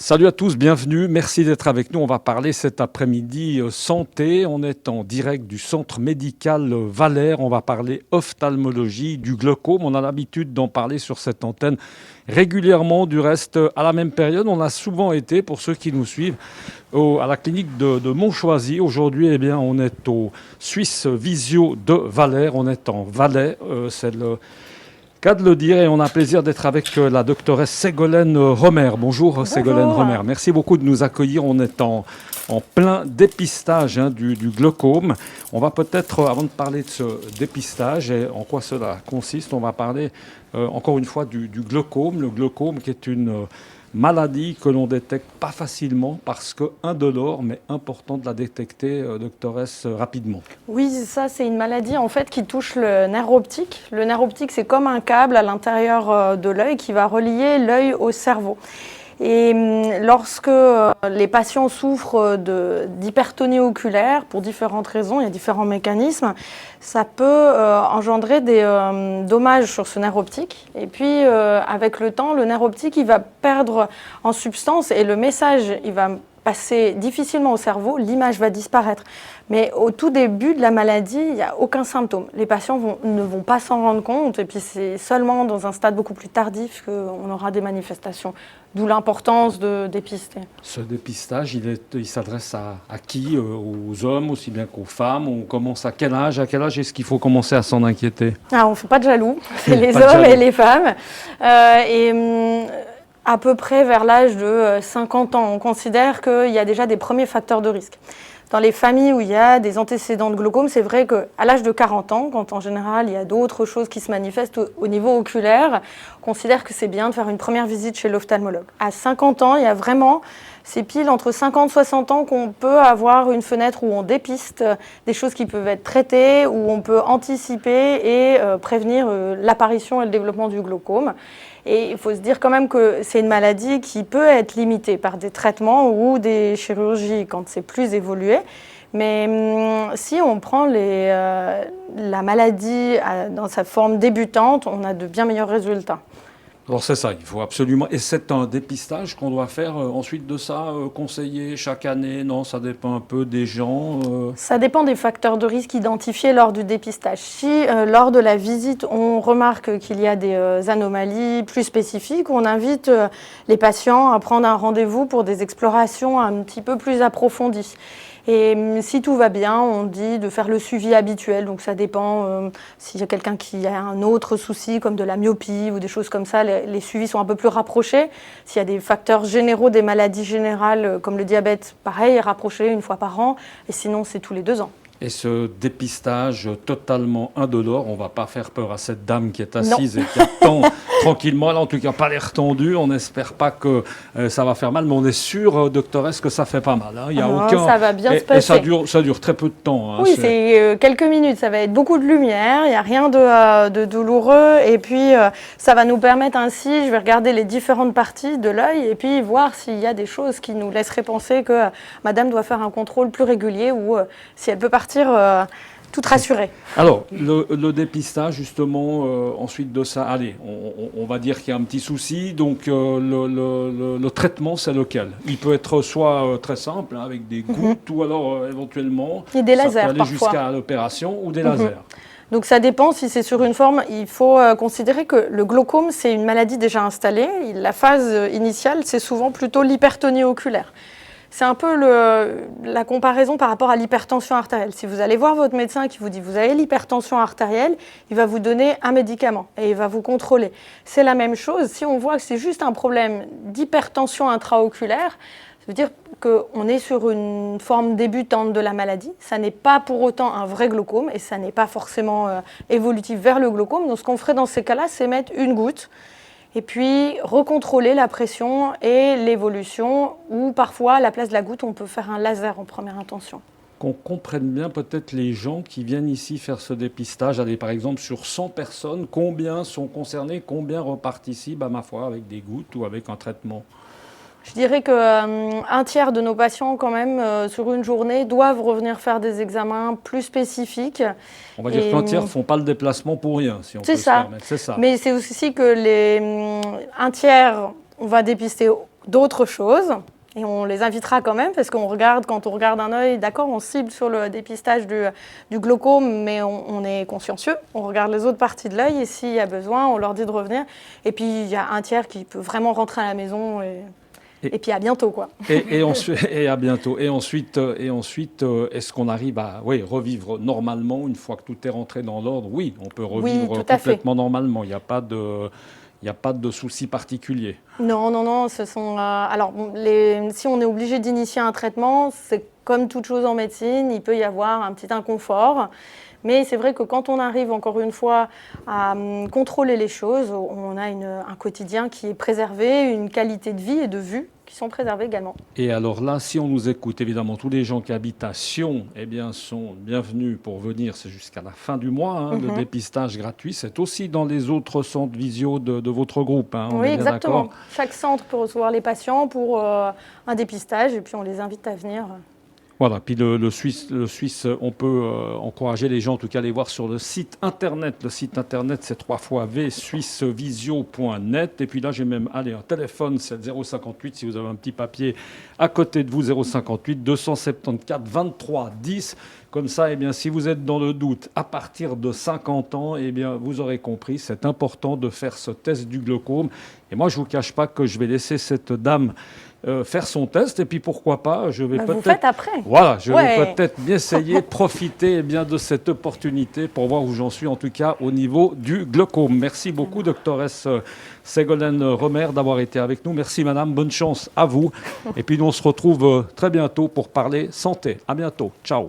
Salut à tous, bienvenue. Merci d'être avec nous. On va parler cet après-midi santé. On est en direct du centre médical Valère. On va parler ophtalmologie, du glaucome. On a l'habitude d'en parler sur cette antenne régulièrement. Du reste, à la même période, on a souvent été, pour ceux qui nous suivent, à la clinique de Montchoisy. Aujourd'hui, on est au Suisse Visio de Valère. On est en Valais. C'est le cas de le dire, et on a plaisir d'être avec la doctoresse Ségolène Romer. Bonjour Ségolène Romer, merci beaucoup de nous accueillir. On est en plein dépistage du glaucome. On va peut-être, avant de parler de ce dépistage et en quoi cela consiste, on va parler encore une fois du glaucome. Le glaucome qui est une maladie que l'on détecte pas facilement parce que indolore, mais important de la détecter, doctoresse, rapidement. Oui, ça c'est une maladie en fait qui touche le nerf optique. Le nerf optique, c'est comme un câble à l'intérieur de l'œil qui va relier l'œil au cerveau. Et lorsque les patients souffrent d'hypertonie oculaire, pour différentes raisons, il y a différents mécanismes, ça peut engendrer des dommages sur ce nerf optique. Et puis, avec le temps, le nerf optique, il va perdre en substance et le message, il va passer difficilement au cerveau, l'image va disparaître. Mais au tout début de la maladie, il n'y a aucun symptôme. Les patients ne vont pas s'en rendre compte et puis c'est seulement dans un stade beaucoup plus tardif qu'on aura des manifestations. D'où l'importance de dépister. Ce dépistage, il s'adresse à qui? Aux hommes aussi bien qu'aux femmes? On commence à quel âge? À quel âge est-ce qu'il faut commencer à s'en inquiéter? On ne fait pas de jaloux, c'est les hommes et les femmes. À peu près vers l'âge de 50 ans, on considère qu'il y a déjà des premiers facteurs de risque. Dans les familles où il y a des antécédents de glaucome, c'est vrai qu'à l'âge de 40 ans, quand en général il y a d'autres choses qui se manifestent au niveau oculaire, on considère que c'est bien de faire une première visite chez l'ophtalmologue. À 50 ans, il y a vraiment, c'est pile entre 50 et 60 ans qu'on peut avoir une fenêtre où on dépiste des choses qui peuvent être traitées, où on peut anticiper et prévenir l'apparition et le développement du glaucome. Et il faut se dire quand même que c'est une maladie qui peut être limitée par des traitements ou des chirurgies quand c'est plus évolué. Mais si on prend la maladie dans sa forme débutante, on a de bien meilleurs résultats. Alors c'est ça, il faut absolument... Et c'est un dépistage qu'on doit faire ensuite de ça, conseiller chaque année? Non, ça dépend un peu des gens. Ça dépend des facteurs de risque identifiés lors du dépistage. Si lors de la visite, on remarque qu'il y a des anomalies plus spécifiques, on invite les patients à prendre un rendez-vous pour des explorations un petit peu plus approfondies. Et si tout va bien, on dit de faire le suivi habituel. Donc ça dépend s'il y a quelqu'un qui a un autre souci comme de la myopie ou des choses comme ça, les suivis sont un peu plus rapprochés. S'il y a des facteurs généraux, des maladies générales comme le diabète, pareil, rapproché une fois par an. Et sinon, c'est tous les 2 ans. Et ce dépistage totalement indolore, on ne va pas faire peur à cette dame qui est assise et qui attend tranquillement. Là, en tout cas, pas l'air tendu. On n'espère pas que ça va faire mal, mais on est sûr, doctoresse, que ça fait pas mal. Hein. Il y a aucun... Ça va bien se passer. Et ça dure très peu de temps. Hein. Oui, c'est quelques minutes. Ça va être beaucoup de lumière. Il n'y a rien de douloureux. Et puis, ça va nous permettre ainsi, je vais regarder les différentes parties de l'œil et puis voir s'il y a des choses qui nous laisseraient penser que madame doit faire un contrôle plus régulier ou si elle peut partir toute rassurée. Alors, le dépistage, justement, ensuite de ça, allez, on va dire qu'il y a un petit souci. Donc, le traitement, c'est lequel? Il peut être soit très simple, hein, avec des gouttes, ou alors éventuellement... Et des lasers, ça peut aller parfois. Jusqu'à l'opération, ou des lasers. Donc ça dépend si c'est sur une forme. Il faut considérer que le glaucome, c'est une maladie déjà installée. La phase initiale, c'est souvent plutôt l'hypertonie oculaire. C'est un peu la comparaison par rapport à l'hypertension artérielle. Si vous allez voir votre médecin qui vous dit vous avez l'hypertension artérielle, il va vous donner un médicament et il va vous contrôler. C'est la même chose. Si on voit que c'est juste un problème d'hypertension intraoculaire, ça veut dire qu'on est sur une forme débutante de la maladie. Ça n'est pas pour autant un vrai glaucome et ça n'est pas forcément évolutif vers le glaucome. Donc ce qu'on ferait dans ces cas-là, c'est mettre une goutte et puis recontrôler la pression et l'évolution, ou parfois, à la place de la goutte, on peut faire un laser en première intention. Qu'on comprenne bien peut-être les gens qui viennent ici faire ce dépistage. Allez, par exemple, sur 100 personnes, combien sont concernés, combien repartent ici, ma foi, avec des gouttes ou avec un traitement? Je dirais qu'un tiers de nos patients, quand même, sur une journée, doivent revenir faire des examens plus spécifiques. On va dire qu'un tiers ne font pas le déplacement pour rien, si on peut se permettre. C'est ça. Mais c'est aussi que un tiers, on va dépister d'autres choses. Et on les invitera quand même, parce qu'on regarde, quand on regarde un œil, d'accord, on cible sur le dépistage du glaucome, mais on est consciencieux. On regarde les autres parties de l'œil, et s'il y a besoin, on leur dit de revenir. Et puis, il y a un tiers qui peut vraiment rentrer à la maison. Et puis à bientôt, quoi. Et à bientôt. Et ensuite, est-ce qu'on arrive à revivre normalement une fois que tout est rentré dans l'ordre? Oui, on peut revivre complètement normalement. Il n'y a pas de souci particulier. Non. Ce sont, si on est obligé d'initier un traitement, c'est comme toute chose en médecine, il peut y avoir un petit inconfort. Mais c'est vrai que quand on arrive, encore une fois, à contrôler les choses, on a un quotidien qui est préservé, une qualité de vie et de vue qui sont préservées également. Et alors là, si on nous écoute, évidemment, tous les gens qui habitent à Sion sont bienvenus pour venir. C'est jusqu'à la fin du mois, le dépistage gratuit. C'est aussi dans les autres centres visio de votre groupe. Oui, exactement. Chaque centre peut recevoir les patients pour un dépistage et puis on les invite à venir. Voilà, puis le Suisse, on peut encourager les gens, en tout cas, à aller voir sur le site internet. Le site internet, c'est www.suissevisio.net. Et puis là, j'ai même un téléphone, c'est 058, si vous avez un petit papier à côté de vous, 058 274 23 10. Comme ça, si vous êtes dans le doute, à partir de 50 ans, vous aurez compris, c'est important de faire ce test du glaucome. Et moi, je ne vous cache pas que je vais laisser cette dame faire son test, et puis pourquoi pas, je vais peut-être... Vous faites après. Voilà, je vais peut-être bien essayer de profiter de cette opportunité pour voir où j'en suis, en tout cas au niveau du glaucome. Merci beaucoup, doctoresse Ségolène Romer, d'avoir été avec nous. Merci madame, bonne chance à vous. Et puis nous, on se retrouve très bientôt pour parler santé. À bientôt, ciao.